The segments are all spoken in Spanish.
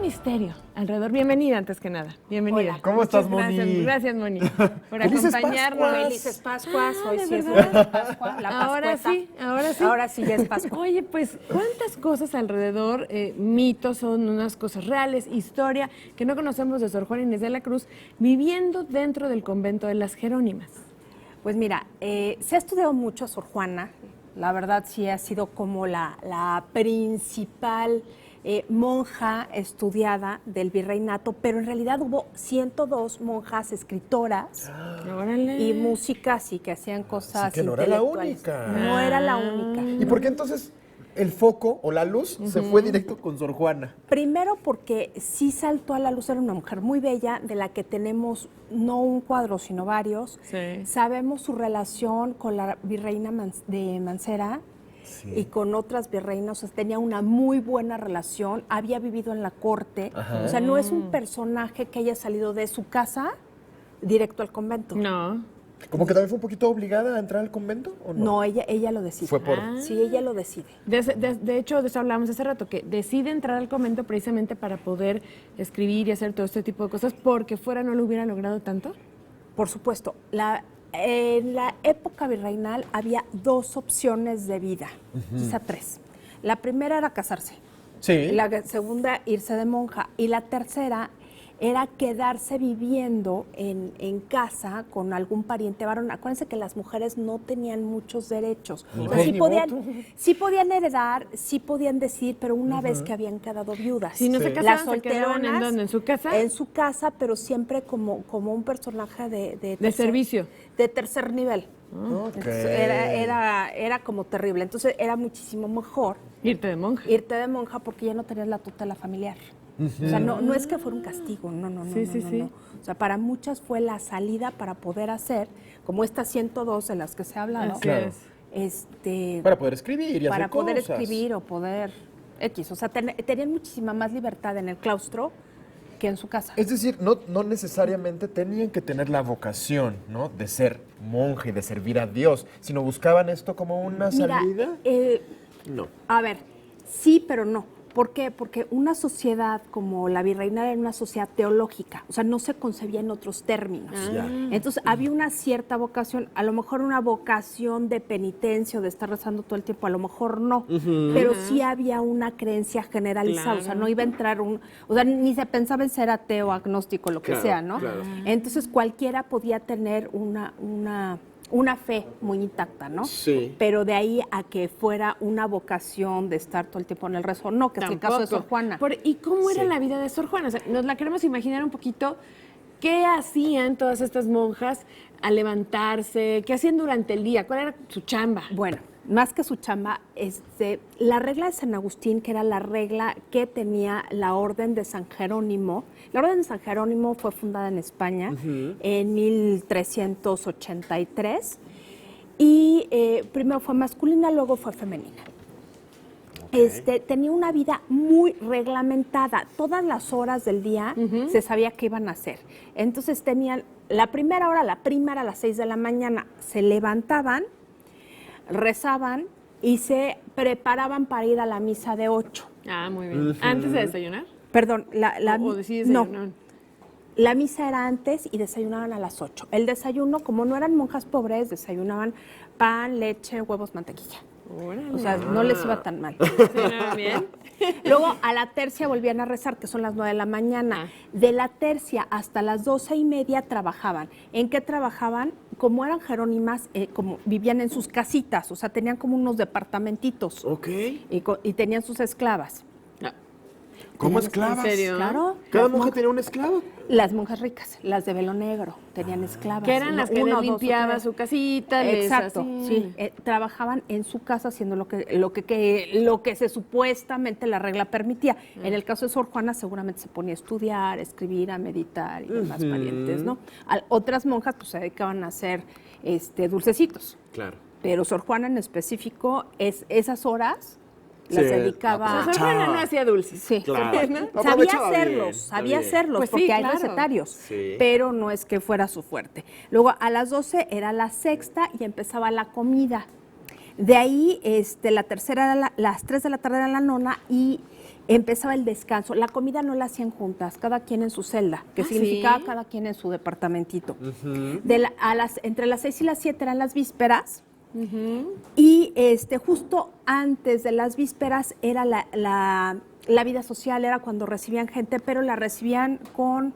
misterio alrededor. Bienvenida, antes que nada. Bienvenida. Hola. ¿Cómo estás, Moni? Gracias, Moni, por acompañarnos. Felices Pascuas. Ah, Hoy ¿de sí es verdad? Pascua, la Ahora sí, ahora sí. Ahora sí ya es Pascua. Oye, pues, ¿cuántas cosas alrededor, mitos, son unas cosas reales, historia, que no conocemos de Sor Juana Inés de la Cruz, viviendo dentro del convento de las Jerónimas? Pues mira, se ha estudiado mucho a Sor Juana. La verdad sí ha sido como la principal monja estudiada del virreinato, pero en realidad hubo 102 monjas escritoras y músicas y que hacían cosas Así que no era la intelectuales. única. No era la única. ¿Y por qué entonces el foco o la luz se fue directo con Sor Juana? Primero porque sí saltó a la luz, era una mujer muy bella, de la que tenemos no un cuadro, sino varios. Sí. Sabemos su relación con la virreina de Mancera y con otras virreinas. O sea, tenía una muy buena relación, había vivido en la corte. Ajá. O sea, no es un personaje que haya salido de su casa directo al convento. No. ¿Como que también fue un poquito obligada a entrar al convento o no? No, ella lo decide. Fue por... Sí, ella lo decide. De hecho, de eso hablábamos hace rato, que decide entrar al convento precisamente para poder escribir y hacer todo este tipo de cosas, porque fuera no lo hubiera logrado tanto. Por supuesto, en la época virreinal había dos opciones de vida, quizá tres. La primera era casarse, Sí. la segunda irse de monja y la tercera era quedarse viviendo en casa con algún pariente varón. Acuérdense que las mujeres no tenían muchos derechos. Ni O sea, voz sí ni podían, voto. sí podían heredar, sí podían decir, pero una vez que habían quedado viudas. Si no se Sí. casaban, Las ¿se quedaban en solteronas, dónde? ¿En su casa? En su casa, pero siempre como un personaje de servicio. de tercer nivel. Ok. Entonces, era como terrible. Entonces era muchísimo mejor Irte de monja. irte de monja porque ya no tenías la tutela familiar. O sea, no es que fuera un castigo, no. Sí. O sea, para muchas fue la salida para poder hacer, como estas 102 de las que se ha hablado, Así Claro. es. Para poder escribir y para hacer poder cosas. escribir o poder X. O sea, tenían muchísima más libertad en el claustro que en su casa. Es decir, no necesariamente tenían que tener la vocación, ¿no? De ser monje y de servir a Dios, sino buscaban esto como una Mira, salida. No. a ver, sí, pero no. ¿Por qué? Porque una sociedad como la virreinal era una sociedad teológica, o sea, no se concebía en otros términos. Ya. Entonces, había una cierta vocación, a lo mejor una vocación de penitencia o de estar rezando todo el tiempo, a lo mejor no, pero sí había una creencia generalizada, o sea, no iba a entrar o sea, ni se pensaba en ser ateo, agnóstico, lo que Claro, sea, ¿no? claro. Entonces, cualquiera podía tener una fe muy intacta, ¿no? Sí. Pero de ahí a que fuera una vocación de estar todo el tiempo en el rezo, no, que es el caso de Sor Juana. ¿Y cómo era Sí. la vida de Sor Juana? O sea, nos la queremos imaginar un poquito. ¿Qué hacían todas estas monjas al levantarse? ¿Qué hacían durante el día? ¿Cuál era su chamba? Bueno, más que su chamba, la regla de San Agustín, que era la regla que tenía la Orden de San Jerónimo. La Orden de San Jerónimo fue fundada en España en 1383 y primero fue masculina, luego fue femenina. Tenía una vida muy reglamentada. Todas las horas del día se sabía qué iban a hacer. Entonces tenían la primera hora, la primera a las 6 de la mañana, se levantaban, rezaban y se preparaban para ir a la misa de 8. Ah, muy bien. ¿Antes de desayunar? Perdón, ¿O sí no. desayunaban? La misa era antes y desayunaban a las 8. El desayuno, como no eran monjas pobres, desayunaban pan, leche, huevos, mantequilla. Órale. O sea, no les iba tan mal. ¿Cenaban bien? Luego a la tercia volvían a rezar, que son las 9 de la mañana. De la tercia hasta las 12:30 trabajaban. ¿En qué trabajaban? Como eran jerónimas, como vivían en sus casitas, o sea, tenían como unos departamentitos Ok. y tenían sus esclavas. ¿Cómo Tenían- esclavas? ¿En serio? Claro. ¿Cada las monja monjas- tenía un esclavo? Las monjas ricas, las de velo negro, tenían esclavas. Que eran las que Una, les dos o limpiaba tres. su casita. Exacto, así. sí. Trabajaban en su casa haciendo lo que se supuestamente la regla permitía. En el caso de Sor Juana seguramente se ponía a estudiar, a escribir, a meditar y demás parientes, ¿no? Otras monjas pues se dedicaban a hacer dulcecitos. Claro. Pero Sor Juana en específico, esas horas las Sí, dedicaba. O sea, Sor Aprovechaba. Juana no hacía dulces. Sí, Claro. ¿no? Aprovechaba Sabía bien, hacerlos, está sabía bien. hacerlos, Pues sí, porque hay claro. recetarios, Sí. pero no es que fuera su fuerte. Luego a las 12 era la sexta y empezaba la comida. De ahí la tercera era las 3 de la tarde era la nona y empezaba el descanso. La comida no la hacían juntas, cada quien en su celda, que significaba ¿sí? cada quien en su departamentito. Entre las 6 y las 7 eran las vísperas. Y justo antes de las vísperas era la vida social, era cuando recibían gente, pero la recibían con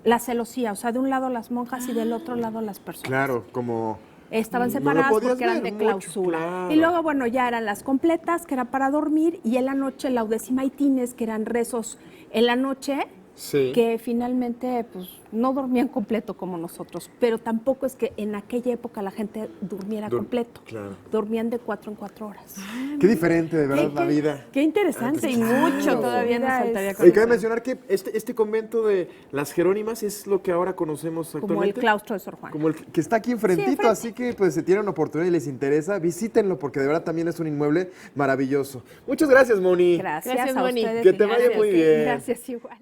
la celosía, o sea, de un lado las monjas y del otro lado las personas. Claro, como... Estaban No lo separadas podías porque eran ver de mucho, clausura. claro. Y luego, bueno, ya eran las completas, que era para dormir, y en la noche laudecimaitines, que eran rezos en la noche, Sí. que finalmente pues no dormían completo como nosotros, pero tampoco es que en aquella época la gente durmiera completo. claro. Dormían de 4 en 4 horas. Qué diferente, de verdad, la vida. Qué interesante y mucho todavía nos faltaría Y conocer. cabe mencionar que este convento de las Jerónimas es lo que ahora conocemos actualmente. Como el claustro de Sor Juana. Como el que está aquí enfrentito, enfrente. así que pues si tienen oportunidad y les interesa, visítenlo porque de verdad también es un inmueble maravilloso. Muchas gracias, Moni. Gracias, Gracias, a Moni. ustedes. Que te vaya Gracias. muy bien. Gracias igual.